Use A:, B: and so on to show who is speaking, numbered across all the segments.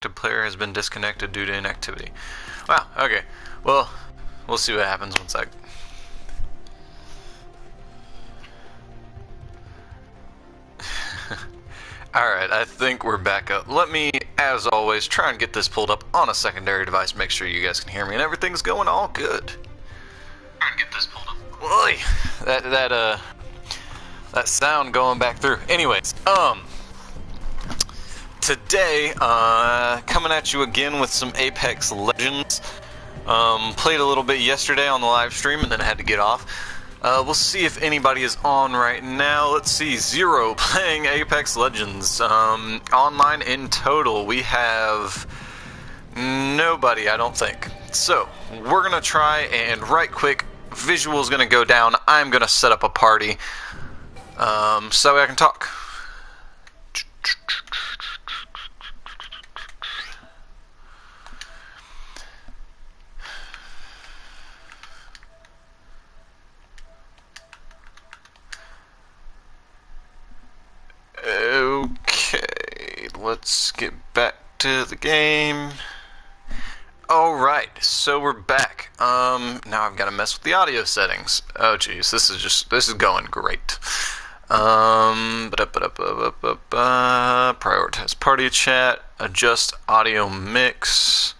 A: The player has been disconnected due to inactivity. Wow, okay. Well, we'll see what happens one sec. Alright, I think we're back up. Let me, as always, try and get this pulled up on a secondary device, make sure you guys can hear me and everything's going all good. Try and get this pulled up. Oy, that sound going back through. Anyways, today, coming at you again with some Apex Legends. Played a little bit yesterday on the live stream and then had to get off. We'll see if anybody is on right now. Let's see, Zero playing Apex Legends. Online in total, we have nobody, I don't think. So, we're gonna try and right quick, visual's gonna go down. I'm gonna set up a party, so I can talk. Okay, let's get back to the game. Alright, so we're back. Now I've got to mess with the audio settings. Oh jeez, this is going great. Prioritize party chat, adjust audio mix,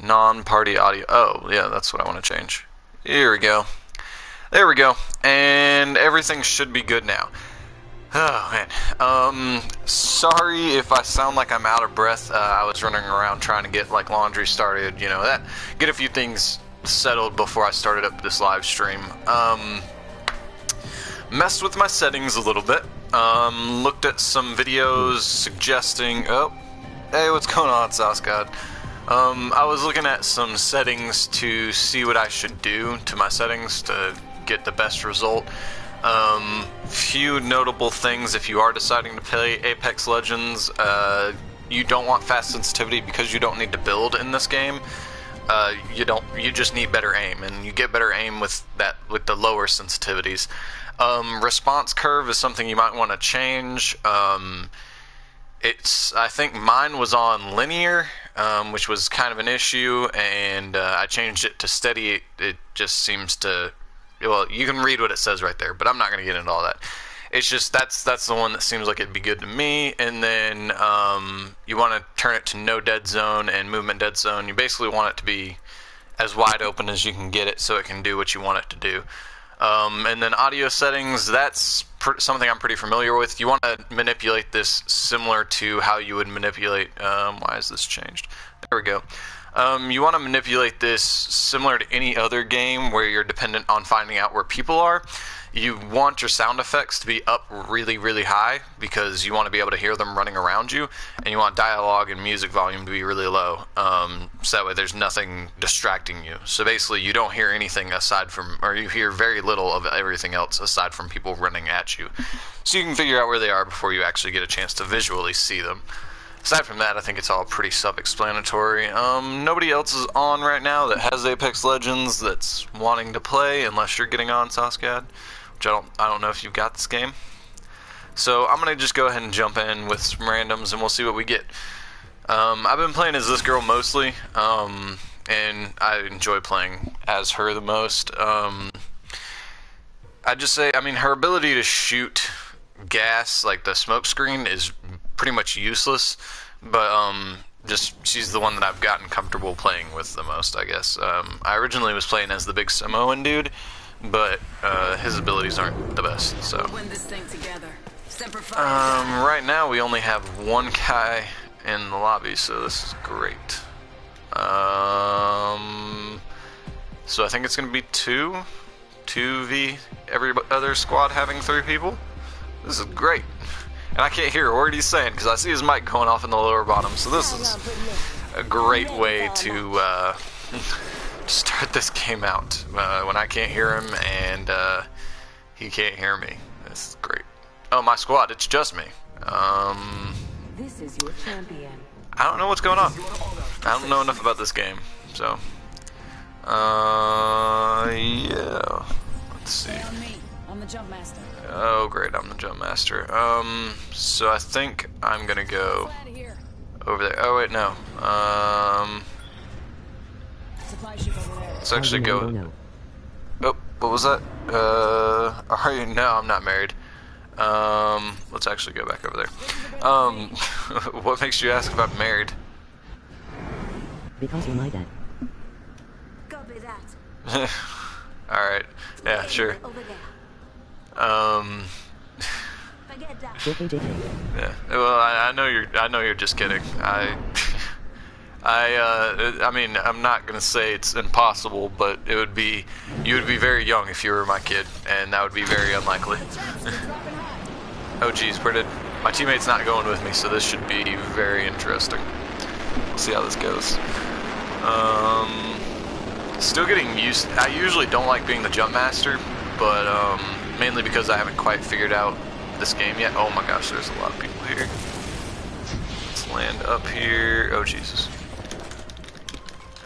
A: non-party audio. Oh, yeah, that's what I want to change. Here we go. There we go. And everything should be good now. Oh man, sorry if I sound like I'm out of breath. I was running around trying to get like laundry started, you know, get a few things settled before I started up this live stream. Messed with my settings a little bit. Looked at some videos suggesting, oh, hey, what's going on, Sauce God? I was looking at some settings to see what I should do to my settings to get the best result. Few notable things if you are deciding to play Apex Legends. You don't want fast sensitivity because you don't need to build in this game. You just need better aim, and you get better aim with the lower sensitivities. Response curve is something you might want to change. I think mine was on linear, which was kind of an issue, and I changed it to steady. It just seems to, well, you can read what it says right there, but I'm not going to get into all that. It's just that's the one that seems like it'd be good to me. And then you want to turn it to no dead zone and movement dead zone. You basically want it to be as wide open as you can get it so it can do what you want it to do. And then audio settings, that's something I'm pretty familiar with. You want to manipulate this similar to how you would manipulate, why is this changed? There we go. You want to manipulate this similar to any other game where you're dependent on finding out where people are. You want your sound effects to be up really, really high because you want to be able to hear them running around you, and you want dialogue and music volume to be really low, so that way there's nothing distracting you. So basically you don't hear anything aside from, or you hear very little of everything else aside from people running at you. So you can figure out where they are before you actually get a chance to visually see them. Aside from that, I think it's all pretty self-explanatory. Nobody else is on right now that has Apex Legends that's wanting to play, unless you're getting on Sascad, which I don't know if you've got this game. So I'm gonna just go ahead and jump in with some randoms, and we'll see what we get. I've been playing as this girl mostly, and I enjoy playing as her the most. I just say, I mean, her ability to shoot gas, like the smoke screen, is pretty much useless, but just she's the one that I've gotten comfortable playing with the most, I guess. I originally was playing as the big Samoan dude, but his abilities aren't the best, so right now we only have one guy in the lobby, so this is great. So I think it's gonna be 2v every other squad having 3 people. This is great. And I can't hear a word he's saying because I see his mic going off in the lower bottom. So this is a great way to start this game out when I can't hear him and he can't hear me. This is great. Oh, my squad, it's just me.
B: This is your champion.
A: I don't know what's going on. I don't know enough about this game. So, yeah. Let's see.
B: I'm the jump master.
A: Oh great, I'm the jump master. So I think I'm gonna go over there. Oh wait, no.
B: Supply ship over there.
A: Let's actually go. Oh, what was that? Are you? No, I'm not married. Let's actually go back over there. What makes you ask if I'm married?
C: Because you're my dad.
B: Copy that.
A: Alright. Yeah, sure.
B: Over there. Forget that.
C: JK.
A: Yeah. Well, I know you're just kidding. I mean, I'm not gonna say it's impossible, but you would be very young if you were my kid, and that would be very unlikely. Oh geez, my teammate's not going with me, so this should be very interesting. We'll see how this goes. Still getting used. I usually don't like being the jump master, but mainly because I haven't quite figured out this game yet. Oh my gosh, there's a lot of people here. Let's land up here. Oh Jesus.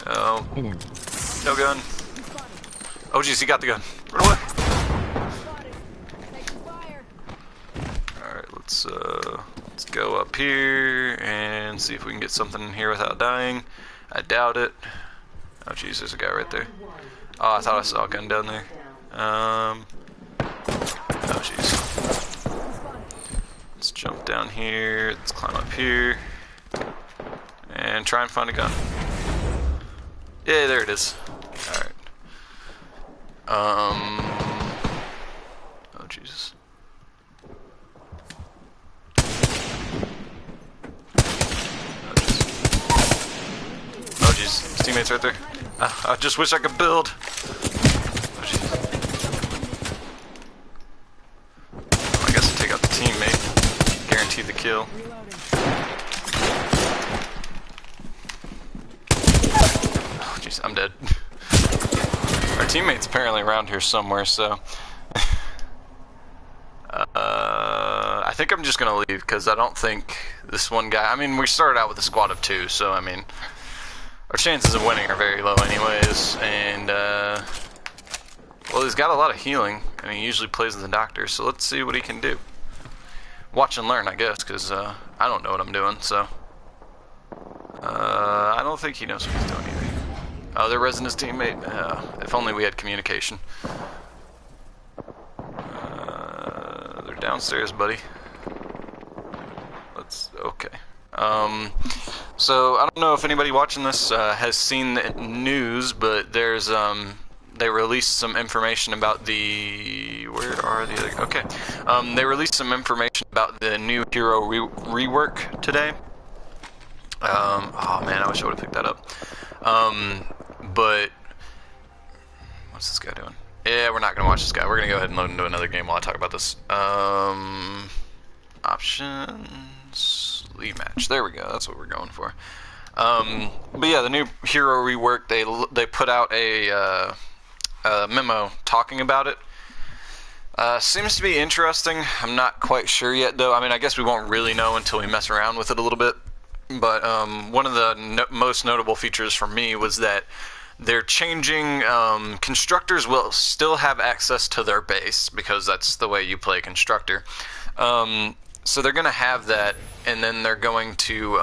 A: Oh. No gun. Oh jeez, he got the gun. Run away. Alright, let's go up here and see if we can get something in here without dying. I doubt it. Oh jeez, there's a guy right there. Oh, I thought I saw a gun down there. Oh jeez. Let's jump down here. Let's climb up here. And try and find a gun. Yeah, there it is. Alright. Oh Jesus. Oh jeez, his teammate's right there. I just wish I could build. Oh jeez. I guess I'll take out the teammate. Guarantee the kill. Oh jeez, I'm dead. Our teammate's apparently around here somewhere, so I think I'm just gonna leave because I don't think this one guy. I mean, we started out with a squad of 2, so I mean, our chances of winning are very low, anyways. And well, he's got a lot of healing, and he usually plays as the doctor. So let's see what he can do. Watch and learn, I guess, because I don't know what I'm doing. So I don't think he knows what he's doing either. Oh, they're resin his teammate. If only we had communication. They're downstairs, buddy. Okay. So I don't know if anybody watching this has seen the news, but there's they released some information about the okay. They released some information about the new hero rework today. Oh man, I wish I would have picked that up. But what's this guy doing? Yeah, we're not gonna watch this guy. We're gonna go ahead and load into another game while I talk about this. Options, lead match. There we go. That's what we're going for. But yeah, the new hero rework. They put out a memo talking about it. Seems to be interesting. I'm not quite sure yet, though. I mean, I guess we won't really know until we mess around with it a little bit. But one of the most notable features for me was that they're changing. Constructors will still have access to their base because that's the way you play constructor. So they're going to have that, and then they're going to,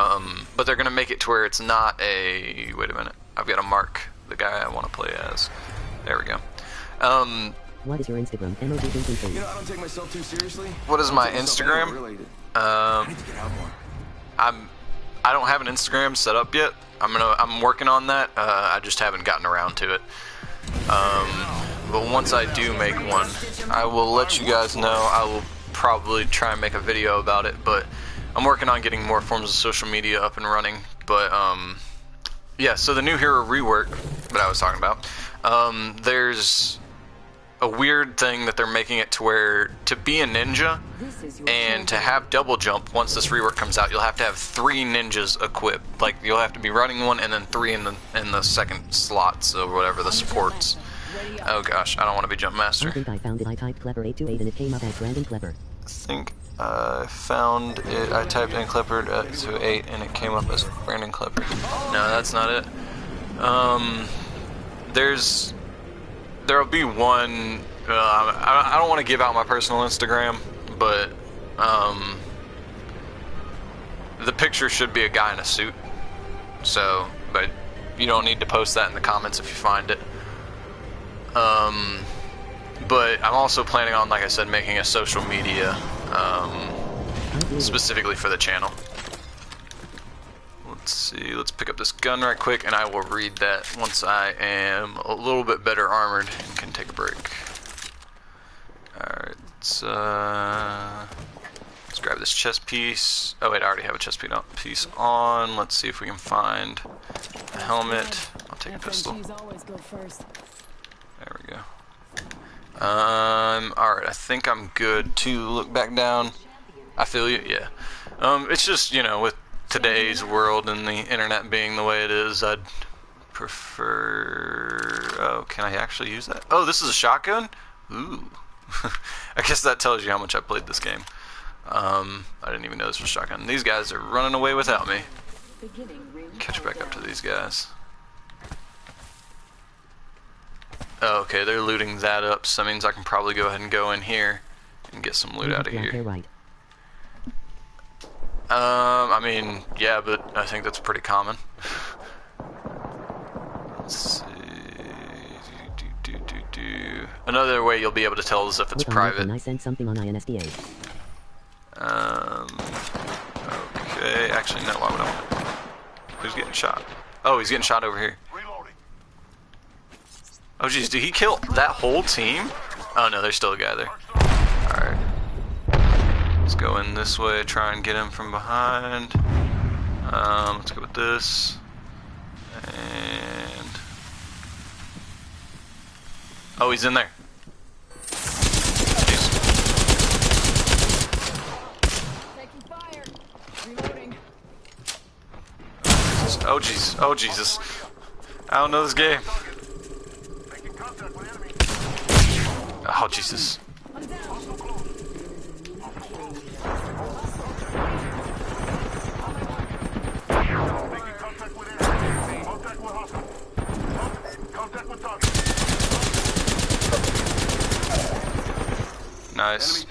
A: but they're going to make it to where it's not a. Wait a minute. I've got to mark the guy I want to play as. There we go.
C: What is your Instagram? MOG.
D: You know, I don't take myself too seriously.
A: What is my Instagram?
D: I need to get out more.
A: I don't have an Instagram set up yet. I'm working on that. I just haven't gotten around to it. But once I do make one, I will let you guys know. I will probably try and make a video about it, but I'm working on getting more forms of social media up and running. But yeah, so the new hero rework that I was talking about, there's a weird thing that they're making it to where to be a ninja and to have double jump, once this rework comes out, you'll have to have 3 ninjas equipped. Like, you'll have to be running one and then 3 in the second slots or whatever the supports. Oh gosh, I don't want to be jump master.
C: I think I found it. I typed Clever 828 and it came up as Brandon Clever.
A: I think I found it. I typed in Clever 828 and it came up as Brandon Clever. No, that's not it. There'll be one. I don't want to give out my personal Instagram, but the picture should be a guy in a suit. So, but you don't need to post that in the comments if you find it. But I'm also planning on, like I said, making a social media specifically for the channel. Let's see, let's pick up this gun right quick, and I will read that once I am a little bit better armored and can take a break. Alright, let's grab this chest piece. Oh wait, I already have a chest piece on. Let's see if we can find a helmet. I'll take a pistol. There we go. Alright, I think I'm good to look back down. I feel you, yeah. It's just, you know, with today's world and the internet being the way it is, I'd prefer... Oh, can I actually use that? Oh, this is a shotgun? Ooh. I guess that tells you how much I played this game. I didn't even know this was a shotgun. These guys are running away without me. Catch back up to these guys. Oh, okay, they're looting that up, so that means I can probably go ahead and go in here and get some loot out of here.
C: Right.
A: I mean, yeah, but I think that's pretty common. Let's see. Another way you'll be able to tell is if it's private.
C: I sent something on INSDA.
A: Okay, actually, no, why would I want it? Who's getting shot? Oh, he's getting shot over here. Oh, jeez, did he kill that whole team? Oh, no, there's still a guy there. Alright. Let's go in this way, try and get him from behind. Let's go with this. And... Oh, he's in there. Jeez. Oh, jeez. Oh, Jesus. I don't know this game. Oh, Jesus. Nice.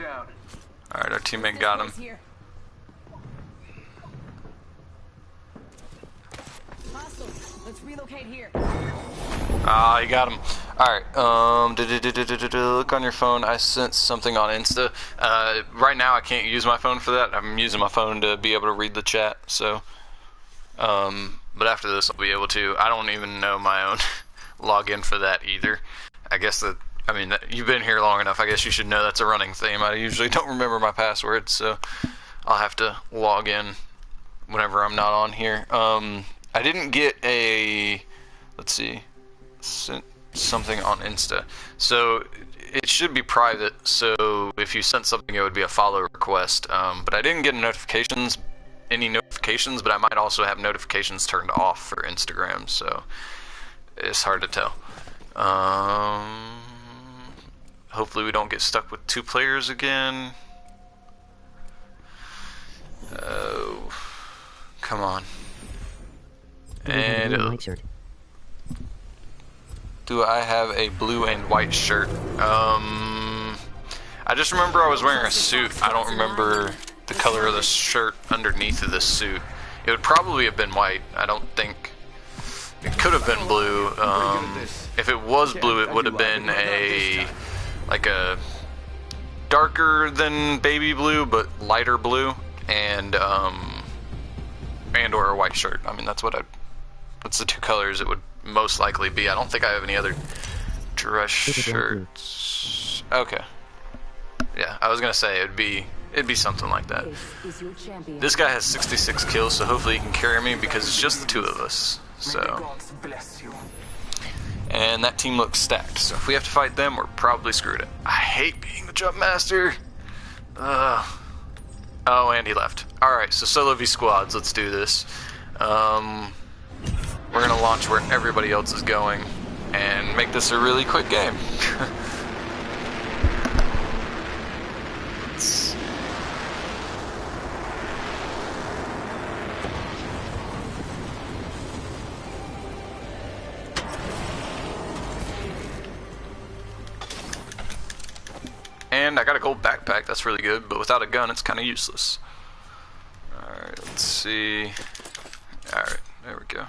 A: Alright, our teammate got him.
B: Let's relocate here.
A: Ah, you got him. Alright, look on your phone. I sent something on Insta. Right now I can't use my phone for that. I'm using my phone to be able to read the chat, so. But after this I'll be able to. I don't even know my own login for that either. I guess that, I mean, you've been here long enough. I guess you should know that's a running theme. I usually don't remember my password, so I'll have to log in whenever I'm not on here. I didn't get a, let's see, sent something on Insta. So it should be private, so if you sent something it would be a follow request. But I didn't get any notifications, but I might also have notifications turned off for Instagram, so it's hard to tell. Hopefully we don't get stuck with 2 players again. Oh, come on. And do I have a blue and white shirt? I just remember I was wearing a suit. I don't remember the color of the shirt underneath of this suit. It would probably have been white. I don't think it could have been blue. If it was blue, it would have been like a darker than baby blue, but lighter blue, and or a white shirt. I mean, that's the 2 colors it would most likely be. I don't think I have any other dress shirts. Okay. Yeah, I was gonna say it'd be something like that. This guy has 66 kills, so hopefully he can carry me because it's just the 2 of us. So, and that team looks stacked. So if we have to fight them, we're probably screwed. I hate being the jump master. Oh, and he left. All right, so solo v squads. Let's do this. We're gonna launch where everybody else is going and make this a really quick game. And I got a gold backpack, that's really good, but without a gun it's kind of useless. Alright, Let's see. Alright, there we go.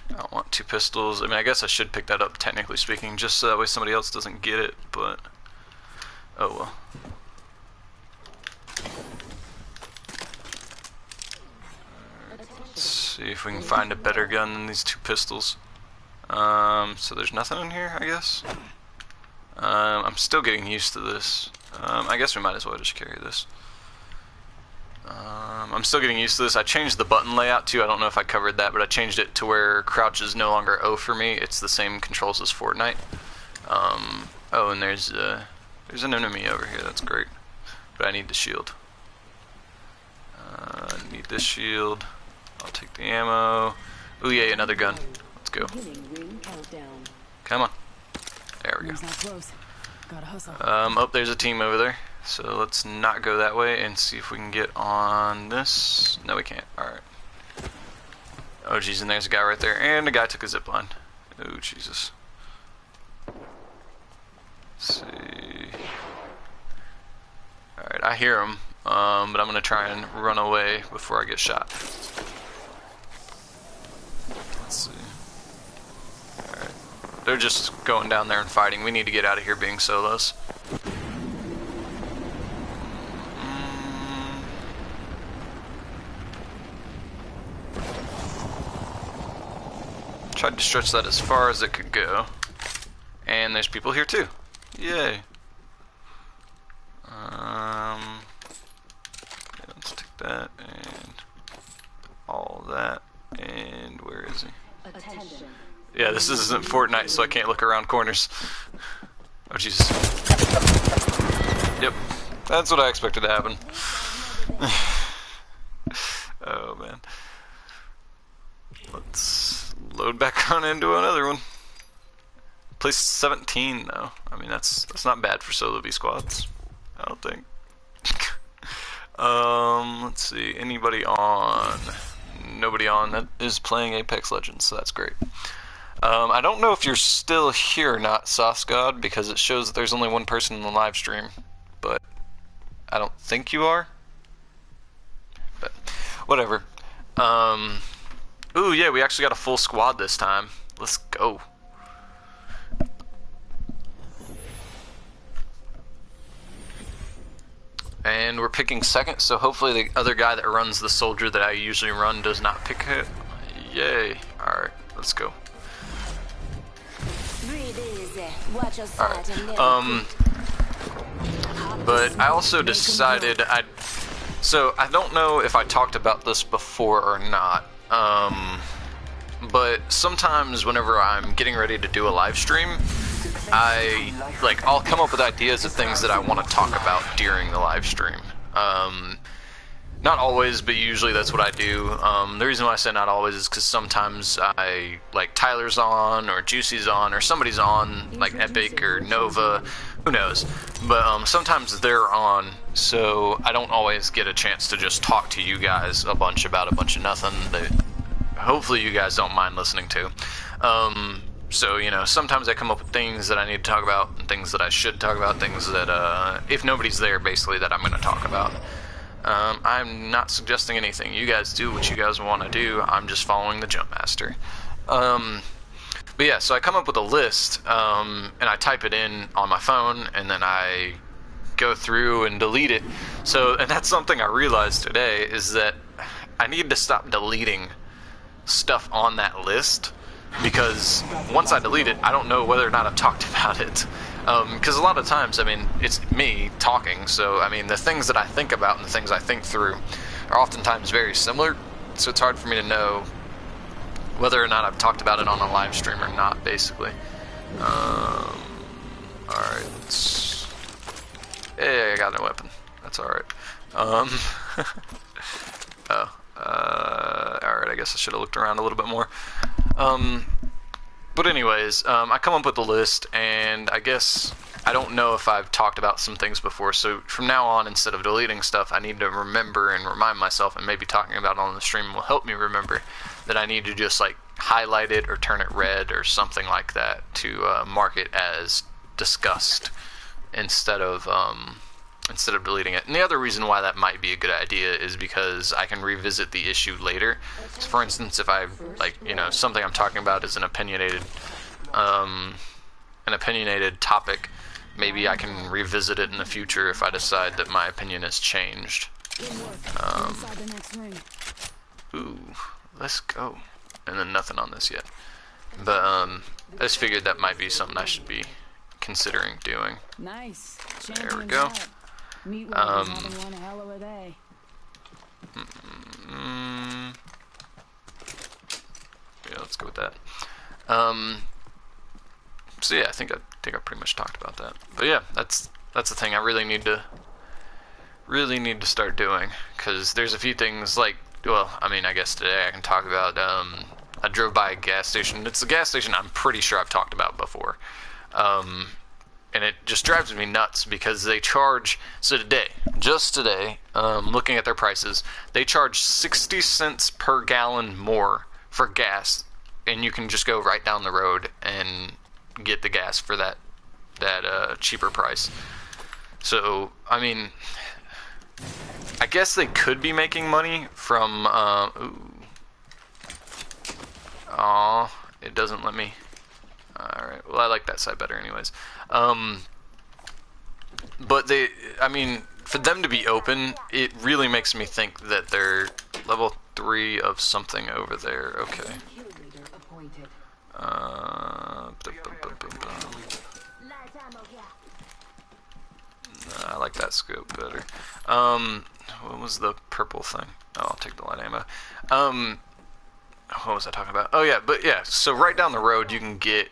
A: I don't want 2 pistols. I mean, I guess I should pick that up, technically speaking, just so that way somebody else doesn't get it, but... oh well. Let's see if we can find a better gun than these 2 pistols. So there's nothing in here, I guess. I'm still getting used to this. I guess we might as well just carry this. I'm still getting used to this. I changed the button layout too. I don't know if I covered that, but I changed it to where crouch is no longer O for me. It's the same controls as Fortnite. Oh, and there's an enemy over here. That's great. But I need the shield. I need this shield. I'll take the ammo. Ooh, yay, another gun. Let's go. Come on. There we go. Oh, there's a team over there. So let's not go that way and see if we can get on this. No, we can't. Alright. Oh, geez, and there's a guy right there. And a guy took a zipline. Oh, Jesus. Let's see. Alright, I hear him. But I'm going to try and run away before I get shot. Let's see. Alright. They're just going down there and fighting. We need to get out of here being solos. Tried to stretch that as far as it could go. And there's people here too. Yay. Yeah, let's take that and all that. And where is he?
B: Attention.
A: Yeah, this isn't Fortnite, so I can't look around corners. Oh, Jesus. Yep. That's what I expected to happen. Oh, man. Let's load back on into another one. Place 17, though. I mean, that's not bad for solo V squads. I don't think. Let's see. Anybody on? Nobody on that is playing Apex Legends, so that's great. I don't know if you're still here or not, SauceGod, because it shows that there's only one person in the live stream, but I don't think you are. But whatever. Ooh, yeah, we actually got a full squad this time. Let's go. And we're picking second, so hopefully the other guy that runs the soldier that I usually run does not pick it. Yay. Alright, let's go. Alright. But I also decided so I don't know if I talked about this before or not. But sometimes whenever I'm getting ready to do a live stream, I'll come up with ideas of things that I want to talk about during the live stream. Not always, but usually that's what I do. The reason why I say not always is because sometimes Tyler's on, or Juicy's on, or somebody's on, like Epic or Nova, who knows. But sometimes they're on, so I don't always get a chance to just talk to you guys a bunch about a bunch of nothing that hopefully you guys don't mind listening to. So, you know, sometimes I come up with things that I need to talk about, and things that I should talk about, things that, if nobody's there, basically, that I'm going to talk about. I'm not suggesting anything. You guys do what you guys want to do. I'm just following the Jump Master. But yeah, so I come up with a list, and I type it in on my phone, and then I go through and delete it. So, and that's something I realized today, is that I need to stop deleting stuff on that list, because once I delete it, I don't know whether or not I've talked about it. Because a lot of times, I mean, it's me talking, so, I mean, the things that I think about and the things I think through are oftentimes very similar, so it's hard for me to know whether or not I've talked about it on a live stream or not, basically. Alright. Hey, I got no weapon. That's alright. Alright, I guess I should have looked around a little bit more. But anyways, I come up with a list, and I guess I don't know if I've talked about some things before, so from now on, instead of deleting stuff, I need to remember and remind myself, and maybe talking about it on the stream will help me remember that I need to just, like, highlight it or turn it red or something like that to mark it as discussed instead of instead of deleting it. And the other reason why that might be a good idea is because I can revisit the issue later. So for instance, if I, like, you know, something I'm talking about is an opinionated topic, maybe I can revisit it in the future if I decide that my opinion has changed. Ooh, let's go. And then nothing on this yet. But I just figured that might be something I should be considering doing.
B: Nice.
A: There we go.
B: Meat having one hell of a day.
A: Yeah, let's go with that. So yeah, I think I pretty much talked about that. But yeah, that's the thing I really need to start doing, because there's a few things, like, well, I mean, I guess today I can talk about. I drove by a gas station. It's a gas station I'm pretty sure I've talked about before. And it just drives me nuts because they charge, just today, looking at their prices, they charge 60 cents per gallon more for gas, and you can just go right down the road and get the gas for that cheaper price. So, I mean, I guess they could be making money from, aw, it doesn't let me. Alright, well, I like that side better anyways. But I mean, for them to be open, it really makes me think that they're level 3 of something over there. Okay. I like that scope better. What was the purple thing? Oh, I'll take the light ammo. What was I talking about? Oh yeah, but yeah, so right down the road you can get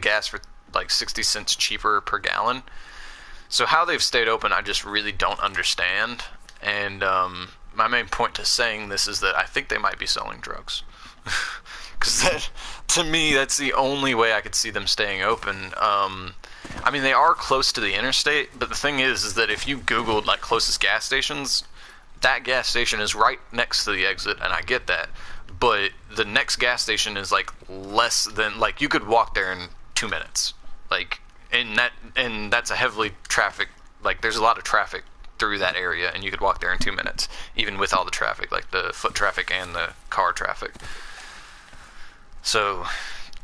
A: gas for like 60 cents cheaper per gallon. So how they've stayed open, I just really don't understand. And my main point to saying this is that I think they might be selling drugs. Because that, to me, that's the only way I could see them staying open. I mean, they are close to the interstate, but the thing is that if you Googled like closest gas stations, that gas station is right next to the exit, and I get that. But the next gas station is like less than, like, you could walk there in 2 minutes. Like, and that's a heavily traffic, like, there's a lot of traffic through that area, and you could walk there in 2 minutes, even with all the traffic, like the foot traffic and the car traffic. So,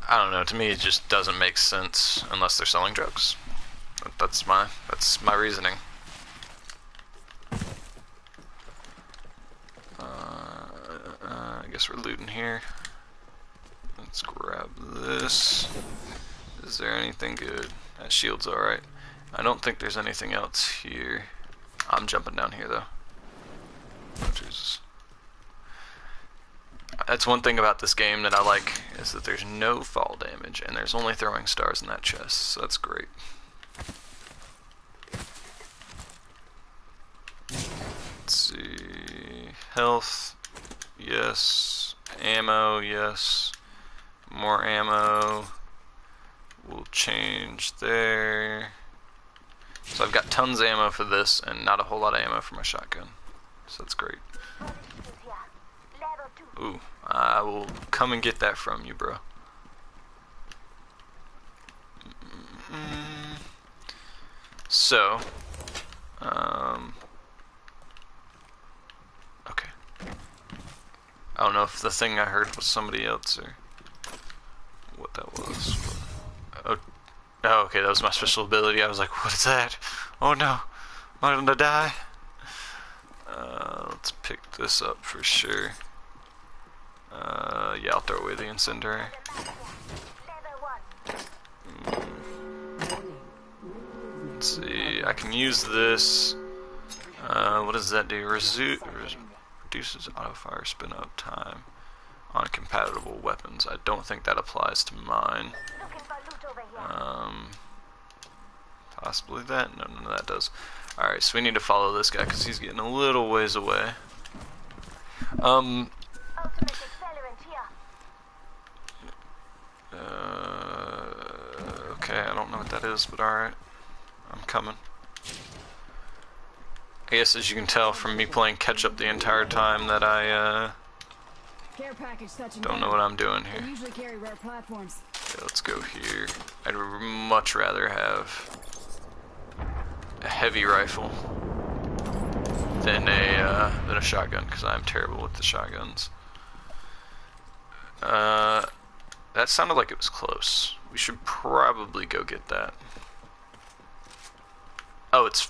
A: I don't know, to me it just doesn't make sense unless they're selling drugs. That's my reasoning. I guess we're looting here. Let's grab this. Is there anything good? That shield's alright. I don't think there's anything else here. I'm jumping down here though. Oh, Jesus. That's one thing about this game that I like, is that there's no fall damage, and there's only throwing stars in that chest, so that's great. Let's see. Health. Yes. Ammo. Yes. More ammo. We'll change there. So I've got tons of ammo for this, and not a whole lot of ammo for my shotgun. So that's great. Ooh, I will come and get that from you, bro. So, okay. I don't know if the thing I heard was somebody else or what that was. Oh, okay, that was my special ability. I was like, what is that? Oh no, am I gonna die? Let's pick this up for sure. Yeah, I'll throw away the incendiary. Let's see, I can use this. What does that do? Reduces auto fire spin up time on compatible weapons. I don't think that applies to mine. Possibly that? No, none of that does. Alright, so we need to follow this guy because he's getting a little ways away. Okay, I don't know what that is, but alright. I'm coming. I guess as you can tell from me playing catch up the entire time that I don't know what I'm doing here. Okay, let's go here. I'd much rather have heavy rifle than a shotgun, because I'm terrible with the shotguns. That sounded like it was close. We should probably go get that. Oh, it's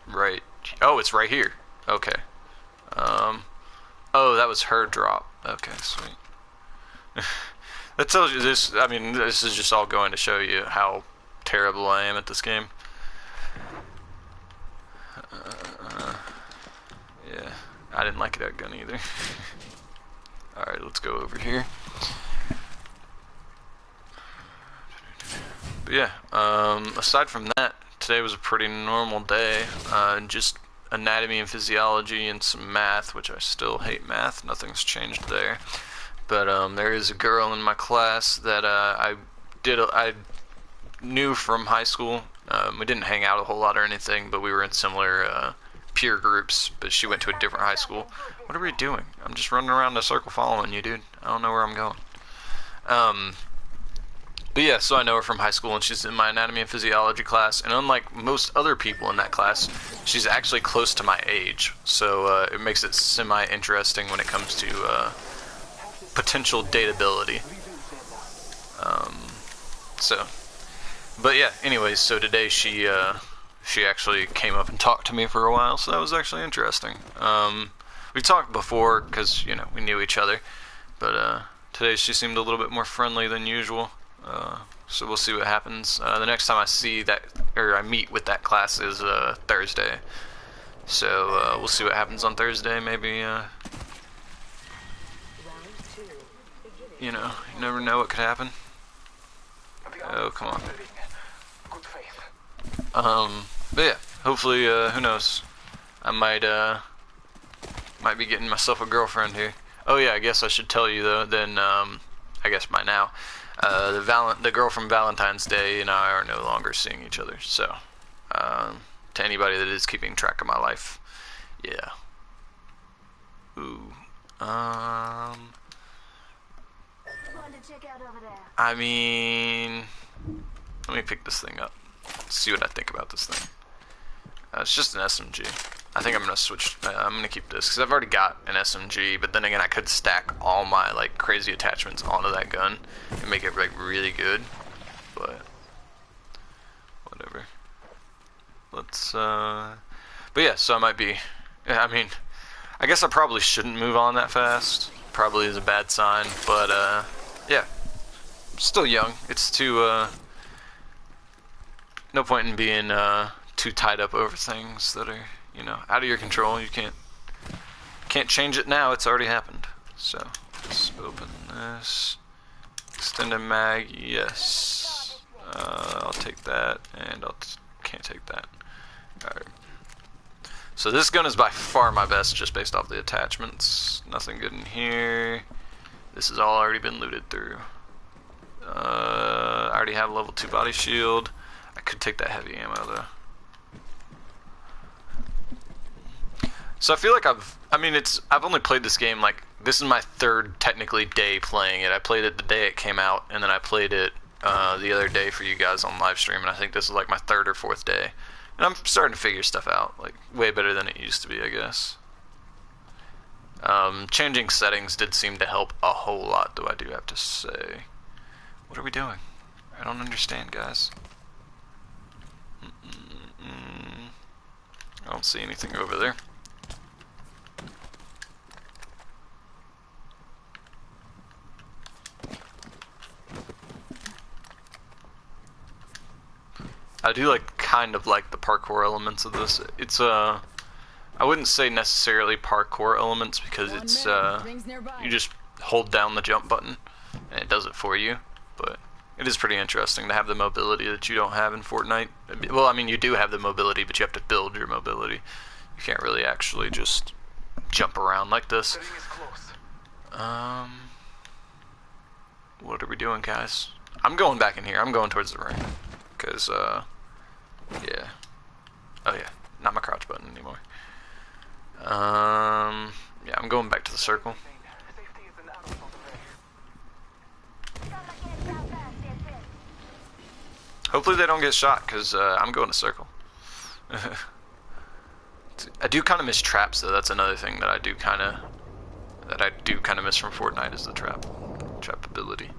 A: right. Oh, it's right here. Okay. Oh, that was her drop. Okay, sweet. That tells you this. I mean, this is just all going to show you how terrible I am at this game. Yeah, I didn't like that gun either. Alright, let's go over here. But yeah, aside from that, today was a pretty normal day. Just anatomy and physiology and some math, which I still hate math. Nothing's changed there. But there is a girl in my class that I knew from high school. We didn't hang out a whole lot or anything, but we were in similar peer groups. But she went to a different high school. What are we doing? I'm just running around in a circle following you, dude. I don't know where I'm going. But yeah, so I know her from high school, and she's in my anatomy and physiology class. And unlike most other people in that class, she's actually close to my age. So it makes it semi-interesting when it comes to potential dateability. But yeah, anyways, so today she actually came up and talked to me for a while, so that was actually interesting. We talked before, because, you know, we knew each other, but today she seemed a little bit more friendly than usual. So we'll see what happens. The next time I see that, or I meet with that class, is Thursday. So we'll see what happens on Thursday. Maybe, you know, you never know what could happen. Oh, come on. But yeah, hopefully, who knows? I might be getting myself a girlfriend here. Oh yeah, I guess I should tell you though. Then, I guess by now. The girl from Valentine's Day and I are no longer seeing each other, so, to anybody that is keeping track of my life, yeah. Ooh, I mean, let me pick this thing up, see what I think about this thing. It's just an SMG. I think I'm gonna switch. I'm gonna keep this because I've already got an SMG. But then again, I could stack all my like crazy attachments onto that gun and make it like really good. But whatever. Let's. But yeah, so I might be. I mean, I guess I probably shouldn't move on that fast. Probably is a bad sign. But yeah, still young. It's too. No point in being too tied up over things that are, you know, out of your control. You can't change it now. It's already happened. So let's open this. Extended mag, yes. I'll take that, and can't take that. Alright. So this gun is by far my best, just based off the attachments. Nothing good in here. This has all already been looted through. I already have a level 2 body shield. I could take that heavy ammo though. So I feel like I've only played this game, like, this is my third, technically, day playing it. I played it the day it came out, and then I played it the other day for you guys on live stream, and I think this is like my third or fourth day. And I'm starting to figure stuff out, like, way better than it used to be, I guess. Changing settings did seem to help a whole lot, though I do have to say. What are we doing? I don't understand, guys. I don't see anything over there. I do kind of like the parkour elements of this. It's I wouldn't say necessarily parkour elements because it's you just hold down the jump button and it does it for you. But it is pretty interesting to have the mobility that you don't have in Fortnite. Well, I mean, you do have the mobility, but you have to build your mobility. You can't really actually just jump around like this. What are we doing, guys? I'm going back in here. I'm going towards the ring. Because, yeah. Oh, yeah. Not my crouch button anymore. Yeah, I'm going back to the circle. Hopefully they don't get shot, because I'm going to circle. I do kind of miss traps though. That's another thing that I do kind of miss from Fortnite is the trap ability.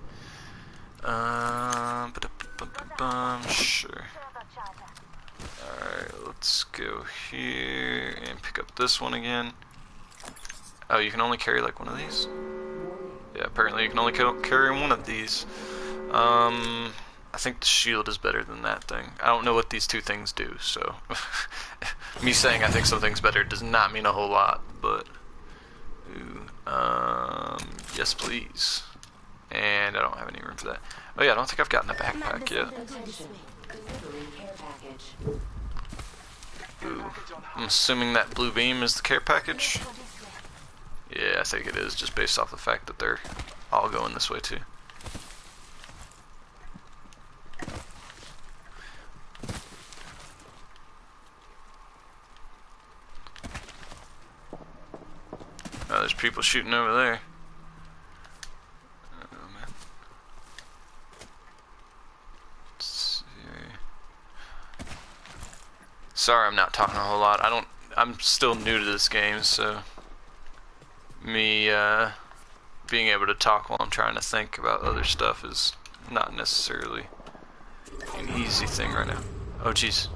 A: Sure. Alright, let's go here and pick up this one again. Oh, you can only carry like one of these? Yeah, apparently you can only carry one of these. I think the shield is better than that thing. I don't know what these two things do, so me saying I think something's better does not mean a whole lot, but yes please. And I don't have any room for that. Oh yeah, I don't think I've gotten a backpack yet. Ooh. I'm assuming that blue beam is the care package. Yeah, I think it is, just based off the fact that they're all going this way too. Oh, there's people shooting over there. Oh man. Let's see. Sorry, I'm not talking a whole lot. I'm still new to this game, so me being able to talk while I'm trying to think about other stuff is not necessarily an easy thing right now. Oh jeez.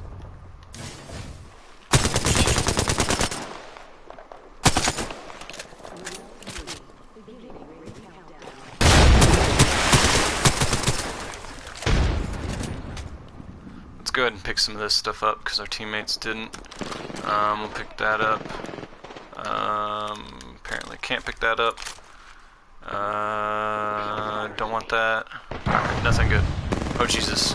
A: Let's go ahead and pick some of this stuff up because our teammates didn't. We'll pick that up. Apparently can't pick that up. Don't want that. Alright, nothing good. Oh Jesus.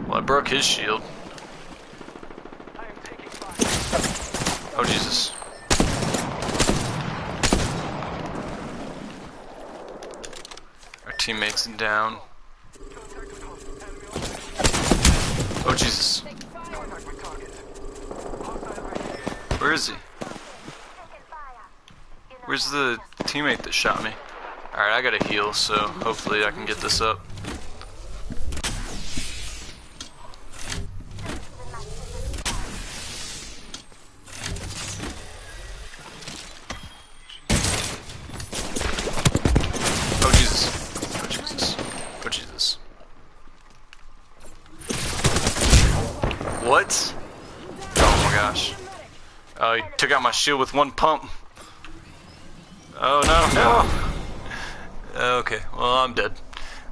A: Well, I broke his shield. Oh Jesus. Our teammates down. Oh Jesus. Where is he? Where's the teammate that shot me? Alright, I gotta heal, so hopefully I can get this up. Oh Jesus. Oh Jesus. Oh Jesus. What? Oh my gosh. Oh, he took out my shield with one pump. Oh no, no. Okay, well I'm dead.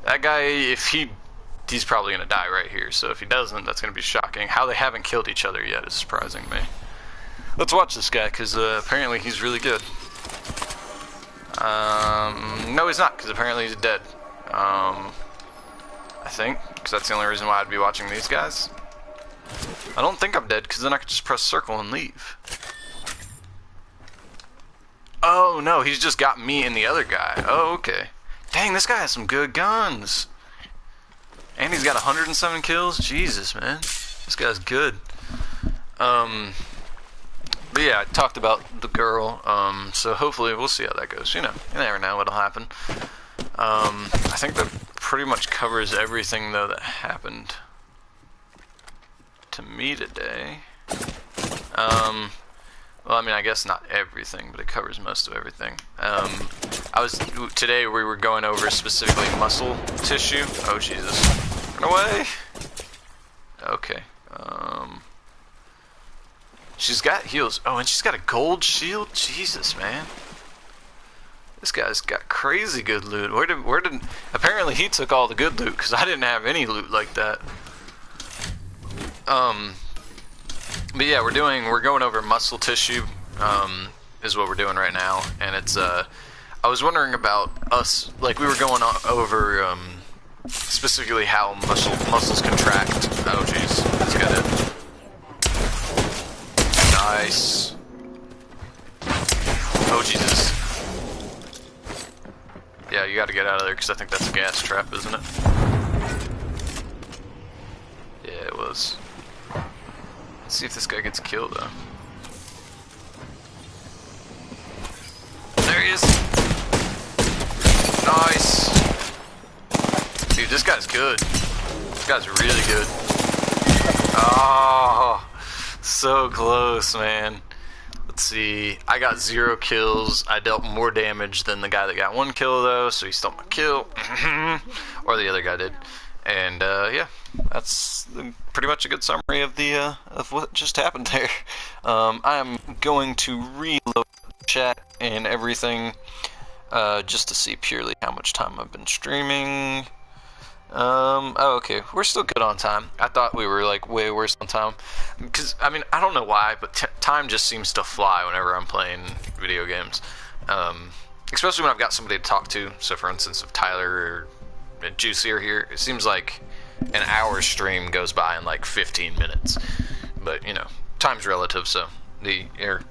A: That guy, he's probably gonna die right here, so if he doesn't, that's gonna be shocking. How they haven't killed each other yet is surprising me. Let's watch this guy, because apparently he's really good. No he's not, because apparently he's dead. I think, because that's the only reason why I'd be watching these guys. I don't think I'm dead, because then I could just press circle and leave. Oh no, he's just got me and the other guy. Oh, okay. Dang, this guy has some good guns. And he's got 107 kills. Jesus, man. This guy's good. But yeah, I talked about the girl. So hopefully we'll see how that goes. You know, you never know what'll happen. I think that pretty much covers everything, though, that happened to me today. Well, I mean, I guess not everything, but it covers most of everything. Today we were going over specifically muscle tissue. Oh, Jesus. Run away! Okay. She's got heals. Oh, and she's got a gold shield? Jesus, man. This guy's got crazy good loot. Apparently he took all the good loot, because I didn't have any loot like that. But yeah, we're going over muscle tissue, is what we're doing right now, and it's, I was wondering about us, like we were going over, specifically how muscles contract. Oh jeez, that's got it. Nice. Oh Jesus. Yeah, you gotta get out of there, because I think that's a gas trap, isn't it? Yeah, it was. Let's see if this guy gets killed, though. he is. Nice. Dude, this guy's good. This guy's really good. Oh, so close, man. Let's see. I got 0 kills. I dealt more damage than the guy that got 1 kill, though, so he stole my kill. Or the other guy did. And, yeah, that's pretty much a good summary of the, of what just happened there. I am going to reload chat and everything, just to see purely how much time I've been streaming. Oh, okay, we're still good on time. I thought we were, like, way worse on time. Because, I mean, I don't know why, but time just seems to fly whenever I'm playing video games. Especially when I've got somebody to talk to. So, for instance, if Tyler or Juicy are here, it seems like an hour stream goes by in, like, 15 minutes. But, you know, time's relative, so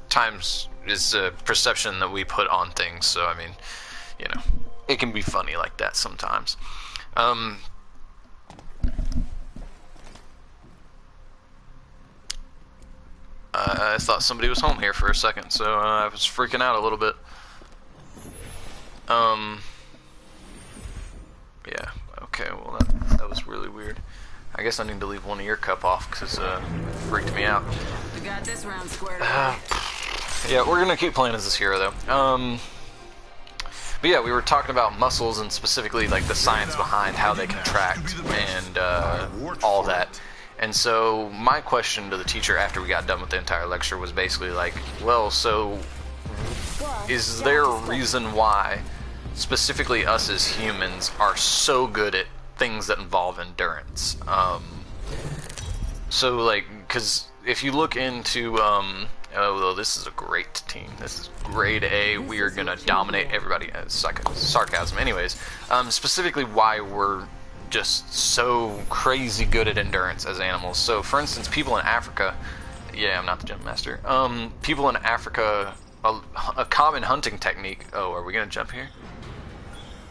A: time's is a perception that we put on things. So, I mean, you know, it can be funny like that sometimes. I thought somebody was home here for a second, so I was freaking out a little bit. Yeah, okay, well that was really weird. I guess I need to leave one of your cup off because it freaked me out.
B: We got this round squared away.
A: Yeah, we're gonna keep playing as this hero though. But yeah, we were talking about muscles and specifically like the science behind how they contract and all that. And so my question to the teacher after we got done with the entire lecture was basically like, well, so is there a reason why specifically us as humans are so good at things that involve endurance? So like, because if you look into oh, well, this is a great team. This is grade A. We are gonna dominate everybody. Sarcasm. Anyways, specifically why we're just so crazy good at endurance as animals. So, for instance, people in Africa. Yeah, I'm not the jump master. People in Africa, a common hunting technique. Oh, are we gonna jump here?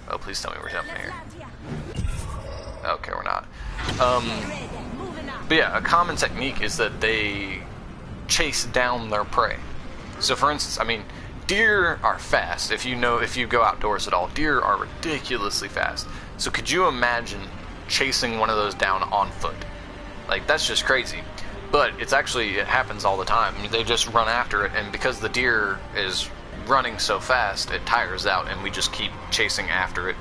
A: Oh, please tell me we're jumping here. Okay, we're not. But yeah, a common technique is that they chase down their prey. So for instance, I mean, deer are fast. If you go outdoors at all, deer are ridiculously fast. So could you imagine chasing one of those down on foot? Like, that's just crazy. But it happens all the time. I mean, they just run after it, and because the deer is running so fast, it tires out, and we just keep chasing after it.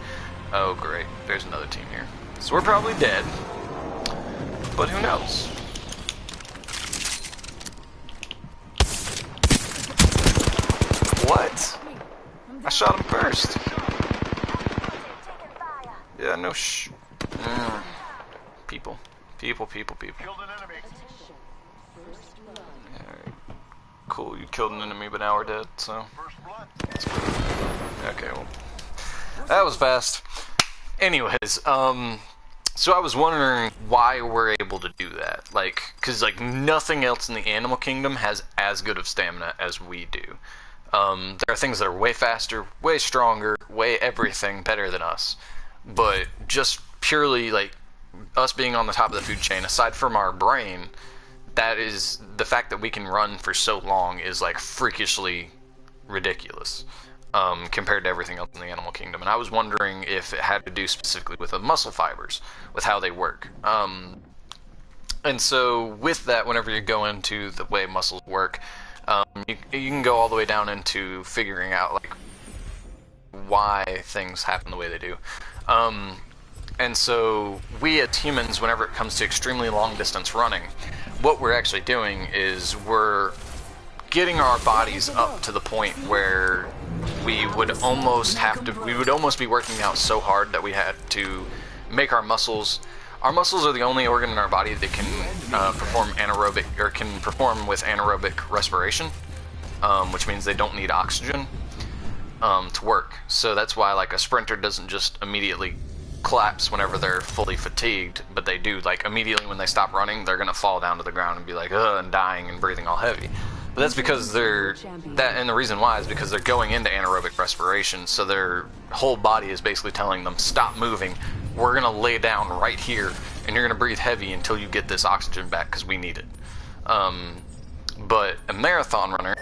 A: Oh great, there's another team here. So we're probably dead, but who knows? What? I shot him first. Yeah, no People. Alright. Cool, you killed an enemy, but now we're dead, so. Okay, well. That was fast. Anyways, so I was wondering why we're able to do that. Like, cause like nothing else in the animal kingdom has as good of stamina as we do. There are things that are way faster, way stronger, way everything better than us. But just purely, like, us being on the top of the food chain, aside from our brain, that is, the fact that we can run for so long is, like, freakishly ridiculous, compared to everything else in the animal kingdom. And I was wondering if it had to do specifically with the muscle fibers, with how they work. And so, with that, whenever you go into the way muscles work, you can go all the way down into figuring out like why things happen the way they do. And so we as humans, whenever it comes to extremely long distance running, what we're actually doing is we're getting our bodies up to the point where we would almost be working out so hard that we had to make our muscles. Our muscles are the only organ in our body that can perform with anaerobic respiration, which means they don't need oxygen to work. So that's why like a sprinter doesn't just immediately collapse whenever they're fully fatigued, but they do, like, immediately when they stop running, they're gonna fall down to the ground and be like, ugh, and dying and breathing all heavy. But that's because and the reason why is because they're going into anaerobic respiration, so their whole body is basically telling them, stop moving, we're gonna lay down right here, and you're gonna breathe heavy until you get this oxygen back, because we need it. But a marathon runner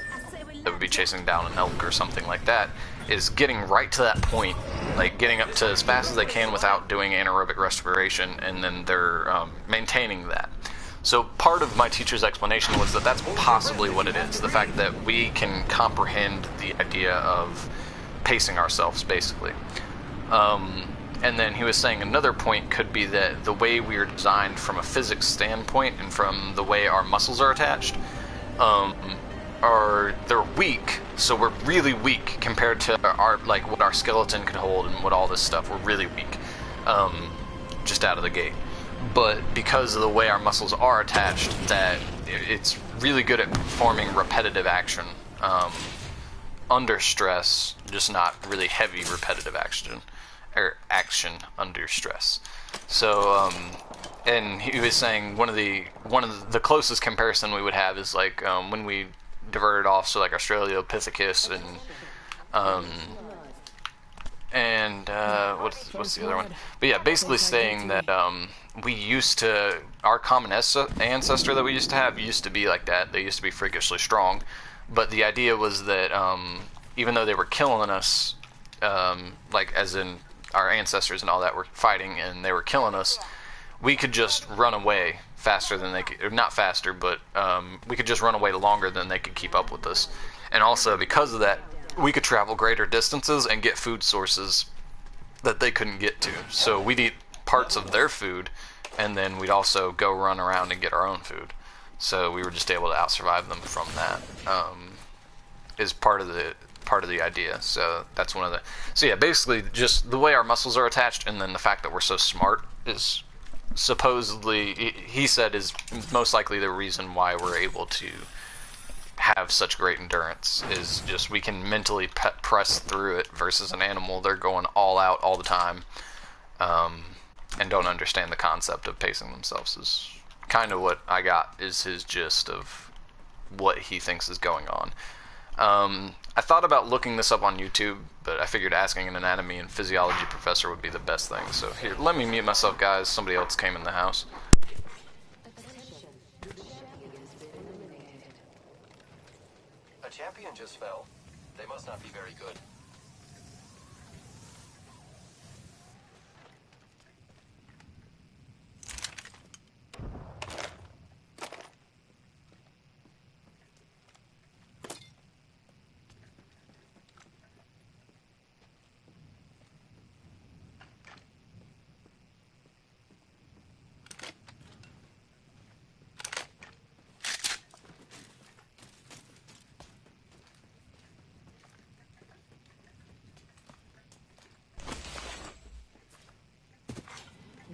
A: that would be chasing down an elk or something like that, is getting right to that point, like getting up to as fast as they can without doing anaerobic respiration, and then they're maintaining that. So part of my teacher's explanation was that that's possibly what it is, the fact that we can comprehend the idea of pacing ourselves, basically. And then he was saying another point could be that the way we are designed from a physics standpoint and from the way our muscles are attached, they're weak, so we're really weak compared to our, like, what our skeleton could hold and what all this stuff. We're really weak, just out of the gate. But because of the way our muscles are attached, that it's really good at performing repetitive action under stress, just not really heavy repetitive action under stress. So, and he was saying one of the closest comparison we would have is like when we diverted off, so like Australopithecus and what's the other one? But yeah, basically saying that our common ancestor that we used to have used to be like that. They used to be freakishly strong, but the idea was that even though they were killing us, like as in our ancestors and all that were fighting and they were killing us, we could just run away faster than they could, or not faster, but we could just run away longer than they could keep up with us. And also because of that, we could travel greater distances and get food sources that they couldn't get to. So we'd eat parts of their food, and then we'd also go run around and get our own food. So we were just able to outsurvive them from that. Is part of the idea. So that's one of the. So yeah, basically just the way our muscles are attached, and then the fact that we're so smart is supposedly, he said, is most likely the reason why we're able to have such great endurance. Is just we can mentally press through it versus an animal. They're going all out all the time, and don't understand the concept of pacing themselves. Is kind of what I got, is his gist of what he thinks is going on. I thought about looking this up on YouTube, but I figured asking an anatomy and physiology professor would be the best thing. So here, let me mute myself, guys. Somebody else came in the house.
E: A champion just fell. They must not be very good.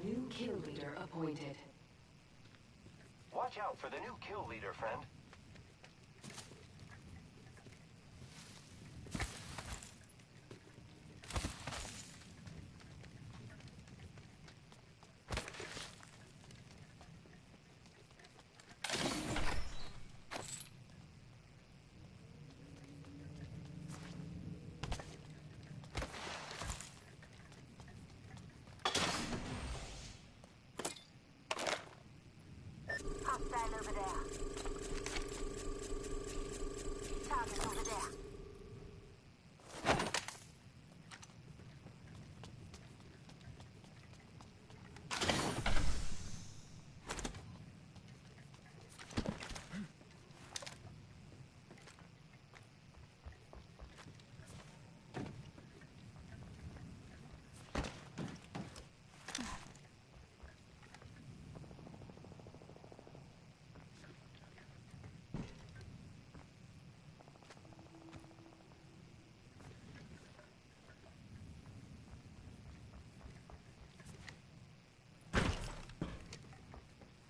F: New kill leader appointed.
E: Watch out for the new kill leader, friend.
G: Hostile over there. Target over there.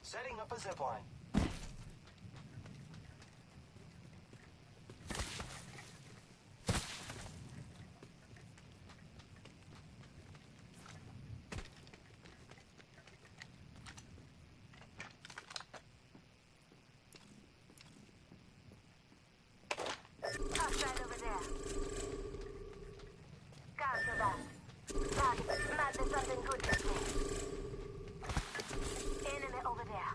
E: Setting up a zipline.
G: Hostile over there. Cancel that. Target. Might be something good this way. Enemy over there.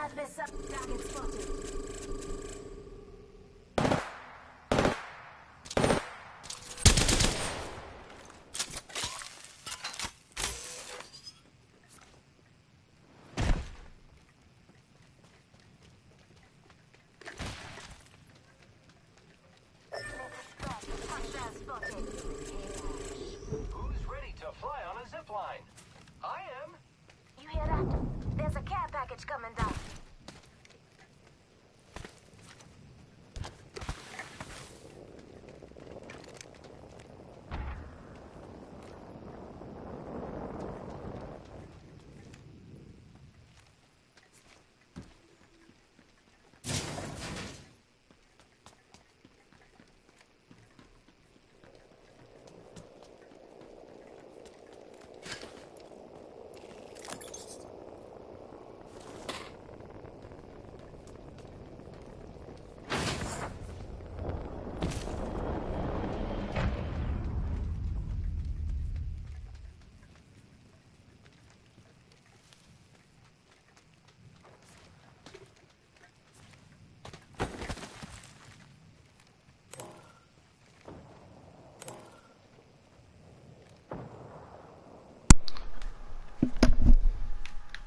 G: Might be some target spotted.
E: Who's ready to fly on a zip line? I am.
G: You hear that? There's a care package coming down.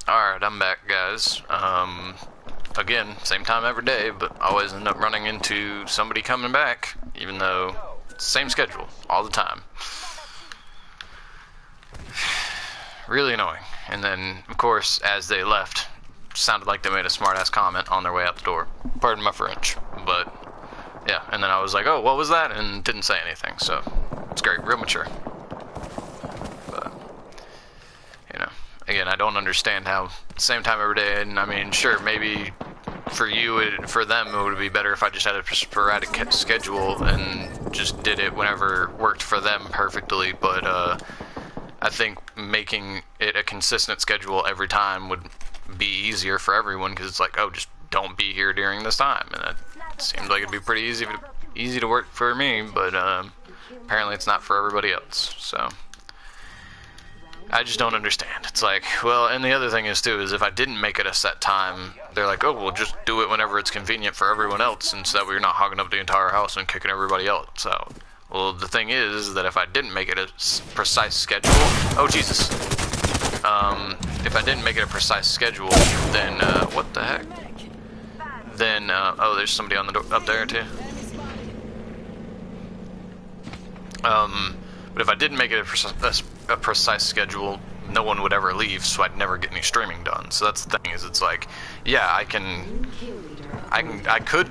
A: Alright, I'm back, guys. Again, same time every day, but always end up running into somebody coming back, even though same schedule, all the time. Really annoying. And then, of course, as they left, sounded like they made a smart-ass comment on their way out the door. Pardon my French, but yeah. And then I was like, oh, what was that? And didn't say anything, so it's great, real mature. But, you know, again, I don't understand how same time every day, and I mean, sure, maybe for you, for them, it would be better if I just had a sporadic schedule and just did it whenever worked for them perfectly, but I think making it a consistent schedule every time would be easier for everyone, because it's like, oh, just don't be here during this time, and it seems like it'd be pretty easy to work for me, but apparently it's not for everybody else, so I just don't understand. It's like, well, and the other thing is too, is if I didn't make it a set time, they're like, oh, well, just do it whenever it's convenient for everyone else, and so that way you're not hogging up the entire house and kicking everybody else out. Well, the thing is that if I didn't make it a precise schedule, oh Jesus, if I didn't make it a precise schedule, then what the heck? Then oh, there's somebody on the door up there too. But if I didn't make it a precise schedule, no one would ever leave, so I'd never get any streaming done. So that's the thing, is it's like, yeah, I could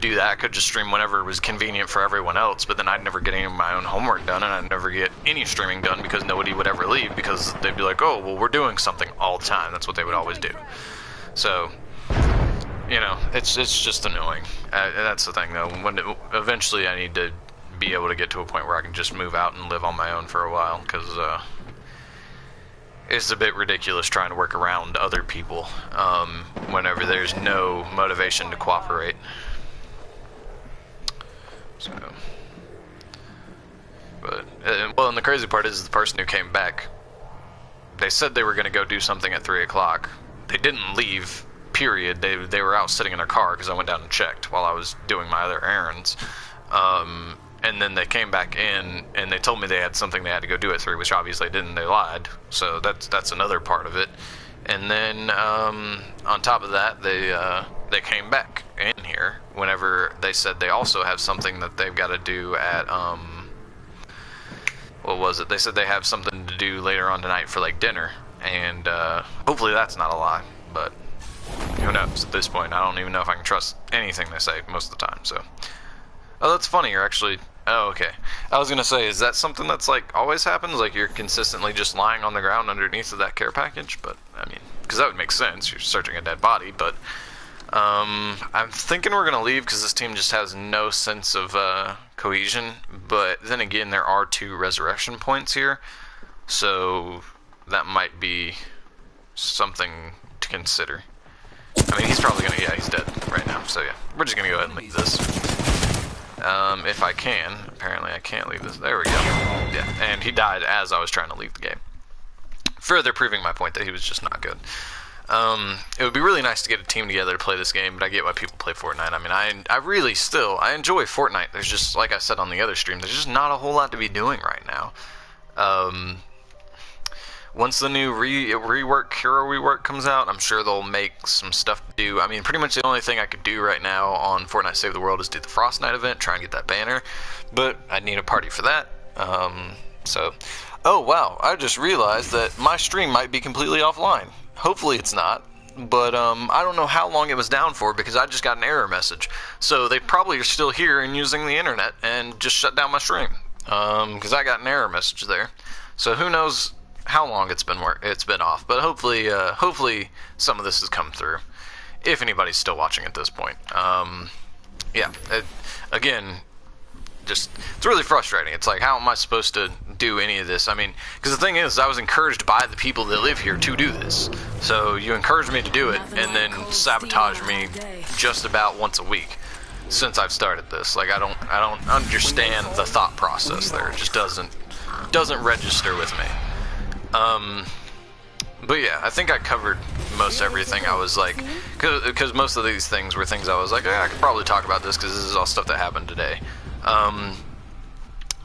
A: do that. I could just stream whenever it was convenient for everyone else, but then I'd never get any of my own homework done, and I'd never get any streaming done because nobody would ever leave, because they'd be like, oh, well, we're doing something all the time. That's what they would always do. So, you know, it's just annoying. That's the thing, though. Eventually I need to be able to get to a point where I can just move out and live on my own for a while, because it's a bit ridiculous trying to work around other people whenever there's no motivation to cooperate. So, but well, and the crazy part is the person who came back, they said they were going to go do something at 3 o'clock. They didn't leave, period. They were out sitting in their car because I went down and checked while I was doing my other errands. And then they came back in, and they told me they had something they had to go do at 3, which obviously didn't. They lied. So that's another part of it. And then on top of that, they came back in here whenever they said they also have something that they've got to do at what was it? They said they have something to do later on tonight for like dinner, and hopefully that's not a lie. But who knows at this point? I don't even know if I can trust anything they say most of the time. So. Oh, that's funny, you're actually... Oh, okay. I was gonna say, is that something that's, like, always happens? Like, you're consistently just lying on the ground underneath of that care package? But, I mean, because that would make sense. You're searching a dead body, but... I'm thinking we're gonna leave because this team just has no sense of, cohesion. But then again, there are 2 resurrection points here. So, that might be something to consider. I mean, he's probably gonna... Yeah, he's dead right now. So, yeah. We're just gonna go ahead and leave this. If I can. Apparently I can't leave this. There we go. Yeah, and he died as I was trying to leave the game. Further proving my point that he was just not good. It would be really nice to get a team together to play this game, but I get why people play Fortnite. I mean, I really still, I enjoy Fortnite. There's just, like I said on the other stream, there's just not a whole lot to be doing right now. Once the new hero rework comes out, I'm sure they'll make some stuff to do. I mean, pretty much the only thing I could do right now on Fortnite Save the World is do the Frost Night event, try and get that banner, but I'd need a party for that. Oh wow, I just realized that my stream might be completely offline. Hopefully it's not, but I don't know how long it was down for because I just got an error message. So they probably are still here and using the internet and just shut down my stream because I got an error message there. So who knows how long it's been off, but hopefully some of this has come through, if anybody's still watching at this point. Yeah, again, just, it's really frustrating. It's like, how am I supposed to do any of this? I mean, because the thing is, I was encouraged by the people that live here to do this. So you encourage me to do it, and then sabotage me just about once a week since I've started this. Like, I don't understand the thought process there. It just doesn't register with me. But yeah, I think I covered most everything. I was like, because most of these things were things I was like, I could probably talk about this because this is all stuff that happened today.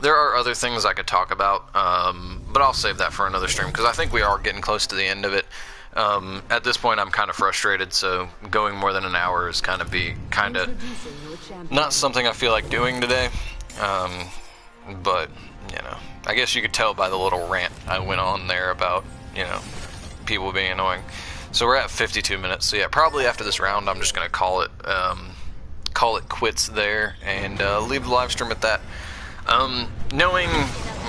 A: There are other things I could talk about, but I'll save that for another stream because I think we are getting close to the end of it. At this point, I'm kind of frustrated, so going more than an hour is kind of not something I feel like doing today. But you know, I guess you could tell by the little rant I went on there about, you know, people being annoying. So we're at 52 minutes. So yeah, probably after this round, I'm just gonna call it quits there and leave the live stream at that. Knowing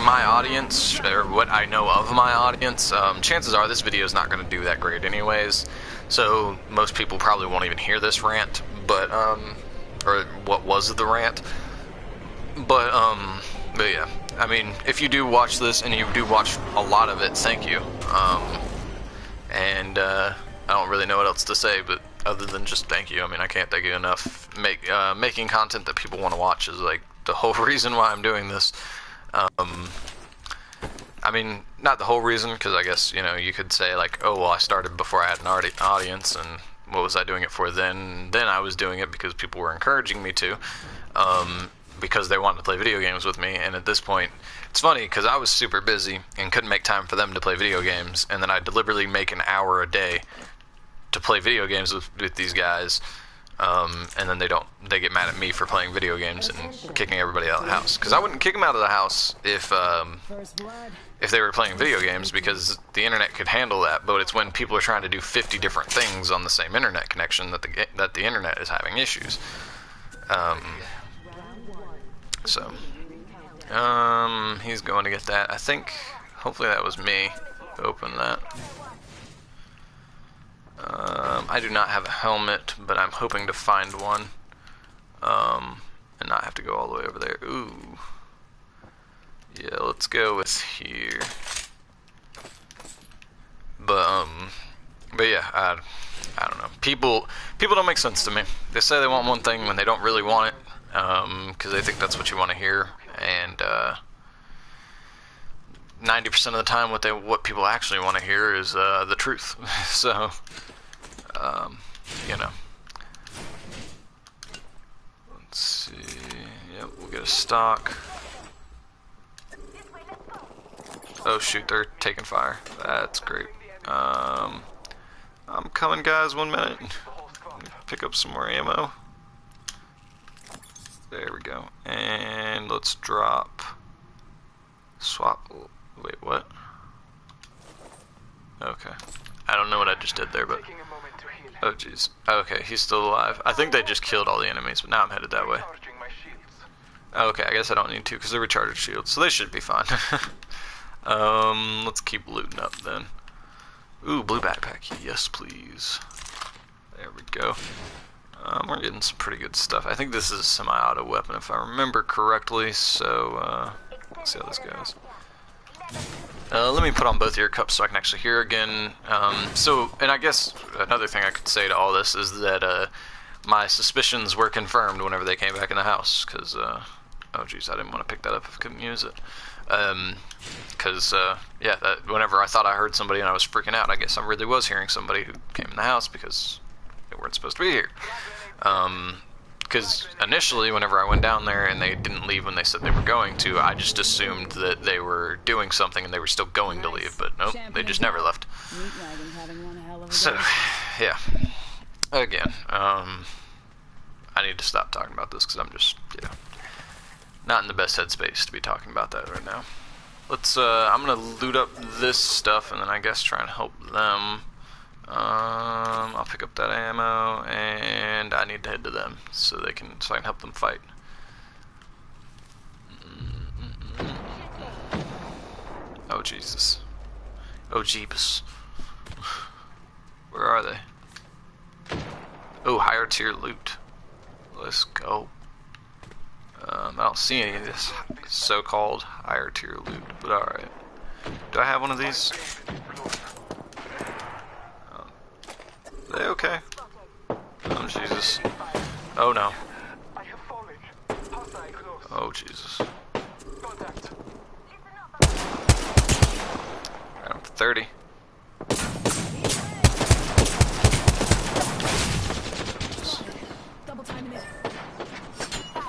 A: my audience, or what I know of my audience, chances are this video is not going to do that great anyways, so most people probably won't even hear this rant, but, or what was the rant, but yeah, I mean, if you do watch this, and you do watch a lot of it, thank you, and, I don't really know what else to say, but other than just thank you. I mean, I can't thank you enough. Making content that people want to watch is like the whole reason why I'm doing this. I mean, not the whole reason, because I guess, you know, you could say like, oh, well, I started before I had an audience, and what was I doing it for then? Then I was doing it because people were encouraging me to, because they wanted to play video games with me, and at this point, it's funny, because I was super busy and couldn't make time for them to play video games, and then I deliberately make an hour a day to play video games with these guys, and then they get mad at me for playing video games and kicking everybody out of the house. Because I wouldn't kick them out of the house if they were playing video games, because the internet could handle that, but it's when people are trying to do 50 different things on the same internet connection that the internet is having issues. He's going to get that. I think, hopefully that was me who opened that. I do not have a helmet, but I'm hoping to find one, and not have to go all the way over there. Ooh. Yeah, let's go with here. But yeah, I don't know. People don't make sense to me. They say they want one thing when they don't really want it, because they think that's what you want to hear, and 90% of the time what people actually want to hear is the truth. So, you know. Let's see. Yep, we'll get a stock. Oh shoot, they're taking fire. That's great. I'm coming, guys, 1 minute. Pick up some more ammo. There we go. And let's drop. Swap. Wait, what? Okay. I don't know what I just did there, but. Oh jeez. Okay, he's still alive. I think they just killed all the enemies, but now I'm headed that way. Okay, I guess I don't need to because they're recharged shields, so they should be fine. Let's keep looting up then. Ooh, blue backpack. Yes, please. There we go. We're getting some pretty good stuff. I think this is a semi-auto weapon if I remember correctly, so let's see how this goes. Let me put on both ear cups so I can actually hear again. And I guess another thing I could say to all this is that my suspicions were confirmed whenever they came back in the house, because Oh jeez, I didn't want to pick that up if I couldn't use it. Because, yeah, whenever I thought I heard somebody and I was freaking out, I guess I really was hearing somebody who came in the house because they weren't supposed to be here. Because initially, whenever I went down there and they didn't leave when they said they were going to, I just assumed that they were doing something and they were still going to leave, but nope, they just never left. So, yeah. Again, I need to stop talking about this because I'm just, you know, not in the best headspace to be talking about that right now. Let's, I'm gonna loot up this stuff and then I guess try and help them. I'll pick up that ammo and I need to head to them so I can help them fight. Oh Jesus. Oh Jeebus. Where are they? Oh, higher tier loot. Let's go. I don't see any of this so-called higher tier loot, but alright. Do I have one of these? Are they okay? Oh Jesus. Oh no. Oh Jesus. Got him for 30.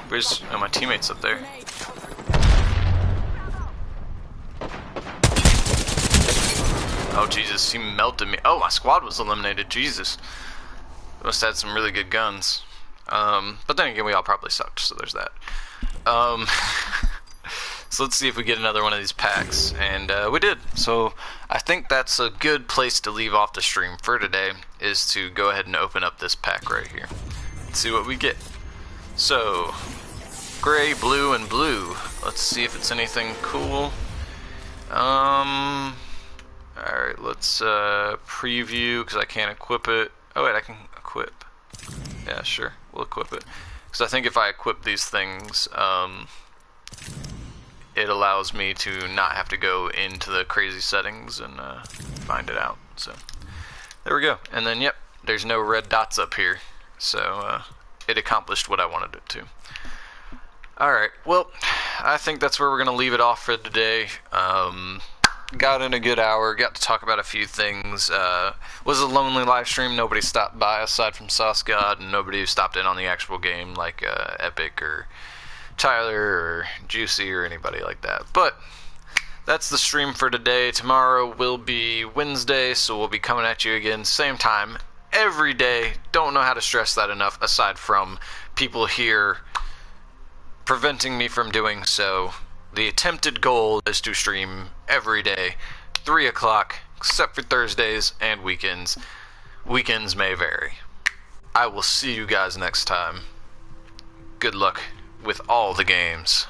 A: Where's my teammates up there? Oh Jesus, he melted me. Oh, my squad was eliminated. Jesus. They must have had some really good guns. But then again, we all probably sucked, so there's that. So let's see if we get another one of these packs. And we did. So I think that's a good place to leave off the stream for today, is to go ahead and open up this pack right here. Let's see what we get. So, gray, blue, and blue. Let's see if it's anything cool. Alright, let's preview, because I can't equip it. Oh wait, I can equip. Yeah, sure, we'll equip it. Because I think if I equip these things, it allows me to not have to go into the crazy settings and find it out. So, there we go. And then, yep, there's no red dots up here. So, it accomplished what I wanted it to. Alright, well, I think that's where we're going to leave it off for today. Got in a good hour, got to talk about a few things. Was a lonely live stream, nobody stopped by aside from SauceGod, and nobody stopped in on the actual game like Epic or Tyler or Juicy or anybody like that. But that's the stream for today. Tomorrow will be Wednesday, so we'll be coming at you again same time every day. Don't know how to stress that enough, aside from people here preventing me from doing so. The attempted goal is to stream every day, 3 o'clock, except for Thursdays and weekends. Weekends may vary. I will see you guys next time. Good luck with all the games.